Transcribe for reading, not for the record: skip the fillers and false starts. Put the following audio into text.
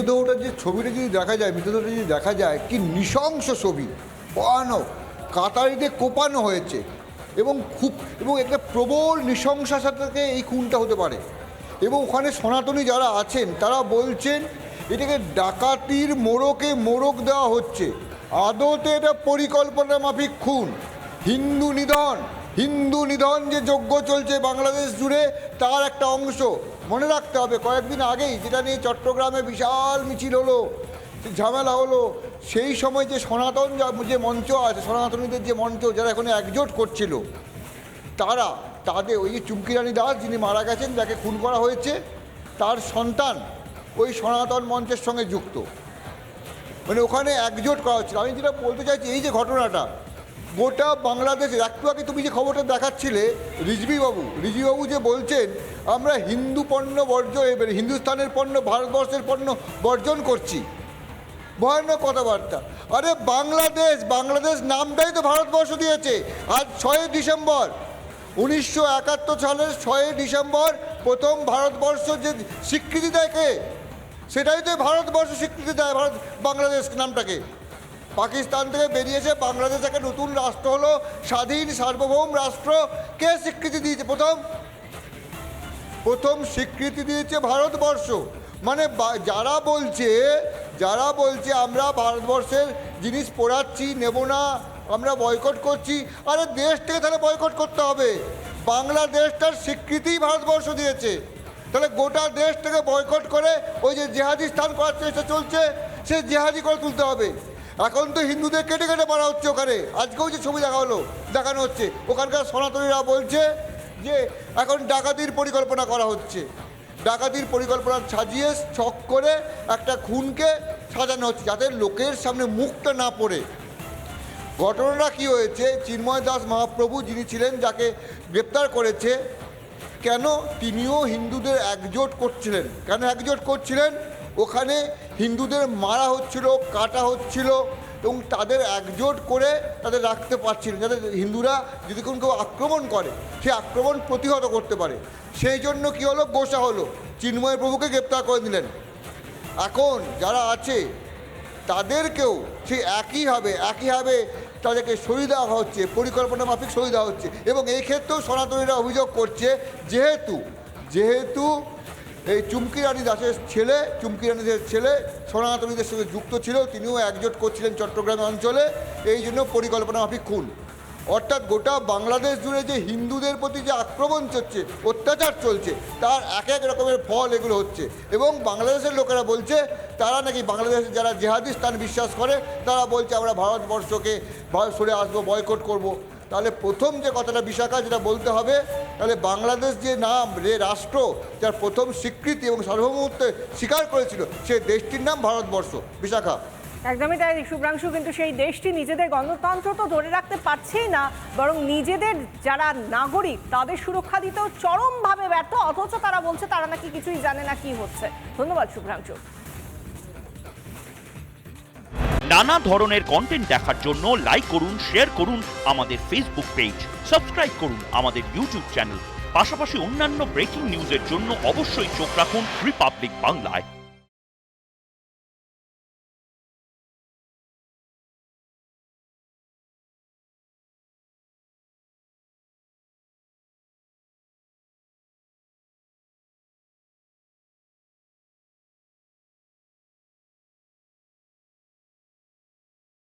মৃতদেহটার যে ছবিটা যদি দেখা যায়, মৃতদেহটা যদি দেখা যায়, কি নৃশংস ছবি, ভয়ানক, কাতারিতে কোপানো হয়েছে এবং একটা প্রবল নৃশংসার সাথে এই খুনটা হতে পারে। এবং ওখানে সনাতনী যারা আছেন তারা বলছেন এটাকে ডাকাতির মোড়ক দেওয়া হচ্ছে। আদতে এটা পরিকল্পনা মাফিক খুন, হিন্দু নিধন যে যজ্ঞ চলছে বাংলাদেশ জুড়ে তার একটা অংশ। মনে রাখতে হবে, কয়েকদিন আগেই যেটা নিয়ে চট্টগ্রামে বিশাল মিছিল হলো, ঝামেলা হলো, সেই সময় যে সনাতন যে মঞ্চ আছে, সনাতনীদের যে মঞ্চ যারা এখানে একজোট করছিল, তাদের ওই যে চুমকি রানী দাস যিনি মারা গেছেন, যাকে খুন করা হয়েছে, তার সন্তান ওই সনাতন মঞ্চের সঙ্গে যুক্ত, মানে ওখানে একজোট করা হচ্ছিল। আমি যেটা বলতে চাইছি, এই যে ঘটনাটা গোটা বাংলাদেশের, একটু আগে তুমি যে খবরটা দেখাচ্ছিলে রিজভিবাবু যে বলছেন আমরা হিন্দু পণ্য হিন্দুস্তানের পণ্য, ভারতবর্ষের পণ্য বর্জন করছি, ভয়ানক কথাবার্তা। আরে বাংলাদেশ নামটাই তো ভারতবর্ষ দিয়েছে। আজ 6 ডিসেম্বর 1971 সালের 6 ডিসেম্বর প্রথম ভারতবর্ষ যে স্বীকৃতি দেয় কে? সেটাই তো ভারতবর্ষ স্বীকৃতি দেয়, বাংলাদেশ নামটাকে। পাকিস্তান থেকে বেরিয়েছে, বাংলাদেশ একটা নতুন রাষ্ট্র হলো, স্বাধীন সার্বভৌম রাষ্ট্র। কে স্বীকৃতি দিয়েছে? প্রথম স্বীকৃতি দিয়েছে ভারতবর্ষ। মানে যারা বলছে আমরা ভারতবর্ষের জিনিস পড়াচ্ছি, নেব না, আমরা বয়কট করছি, আরে দেশটাকে তাহলে বয়কট করতে হবে। বাংলাদেশটার স্বীকৃতি ভারতবর্ষ দিয়েছে, তাহলে গোটা দেশটাকে বয়কট করে ওই যে জেহাদি স্থান করার চেষ্টা চলছে, সে জেহাদি করে তুলতে হবে। এখন তো হিন্দুদের কেটে মারা হচ্ছে ওখানে। আজকেও যে ছবি দেখানো হচ্ছে, ওখানকার সনাতনীরা বলছে যে এখন ডাকাতির পরিকল্পনা করা হচ্ছে, ডাকাতির পরিকল্পনা সাজিয়ে ছক করে একটা খুনকে সাজানো হচ্ছে যাতে লোকের সামনে মুখটা না পড়ে। ঘটনাটা কি হয়েছে, চিন্ময় দাস মহাপ্রভু যিনি ছিলেন, যাকে গ্রেপ্তার করেছে, কেন তিনিও হিন্দুদের একজোট করছিলেন। কেন একজোট করছিলেন? ওখানে হিন্দুদের মারা হচ্ছিল, কাটা হচ্ছিল, এবং তাদের একজোট করে তাদের রাখতে পারছিলেন যাতে হিন্দুরা যদি কোনো কেউ আক্রমণ করে সে আক্রমণ প্রতিহত করতে পারে। সেই জন্য কী হলো, গোসা হলো, চিন্ময় প্রভুকে গ্রেপ্তার করে দিলেন। এখন যারা আছে তাদেরকেও সেই একইভাবে তাদেরকে সরিয়ে দেওয়া হচ্ছে, পরিকল্পনা মাফিক সরিয়ে দেওয়া হচ্ছে। এবং এই ক্ষেত্রেও সনাতনীরা অভিযোগ করছে, যেহেতু এই চুমকি রানী দাসের ছেলে সনাতনীদের সঙ্গে যুক্ত ছিল, তিনিও একজোট করছিলেন চট্টগ্রাম অঞ্চলে, এই জন্য পরিকল্পনা মাফিক খুন। অর্থাৎ গোটা বাংলাদেশ জুড়ে যে হিন্দুদের প্রতি যে আক্রমণ চলছে, অত্যাচার চলছে, তার এক রকমের ফল এগুলো হচ্ছে। এবং বাংলাদেশের লোকেরা বলছে তারা নাকি বাংলাদেশের যারা জেহাদি স্থান বিশ্বাস করে তারা বলছে আমরা ভারতবর্ষকে সরে আসবো, বয়কট করব। তাহলে প্রথম যে কথাটা বিশাখা যেটা বলতে হবে, তাহলে বাংলাদেশ যে নাম, যে রাষ্ট্র যার প্রথম স্বীকৃতি এবং সার্বভৌমত্ব স্বীকার করেছিল, সেই দেশটির নাম ভারতবর্ষ। বিশাখা, একদমই তাই শুভ্রাংশু। কিন্তু সেই দেশটি নিজেদের গণতন্ত্র তো ধরে রাখতে পারছেই না, বরং নিজেদের যারা নাগরিক তাদের সুরক্ষা দিতেও চরমভাবে ব্যর্থ, অথচ তারা বলছে তারা নাকি কিছুই জানে না কি হচ্ছে। ধন্যবাদ শুভ্রাংশু। নানা ধরনের কন্টেন্ট দেখার জন্য লাইক করুন, শেয়ার করুন আমাদের ফেসবুক পেজ, সাবস্ক্রাইব করুন আমাদের ইউটিউব চ্যানেল। পাশাপাশি অন্যান্য ব্রেকিং নিউজের জন্য অবশ্যই চোখ রাখুন রিপাবলিক বাংলায়।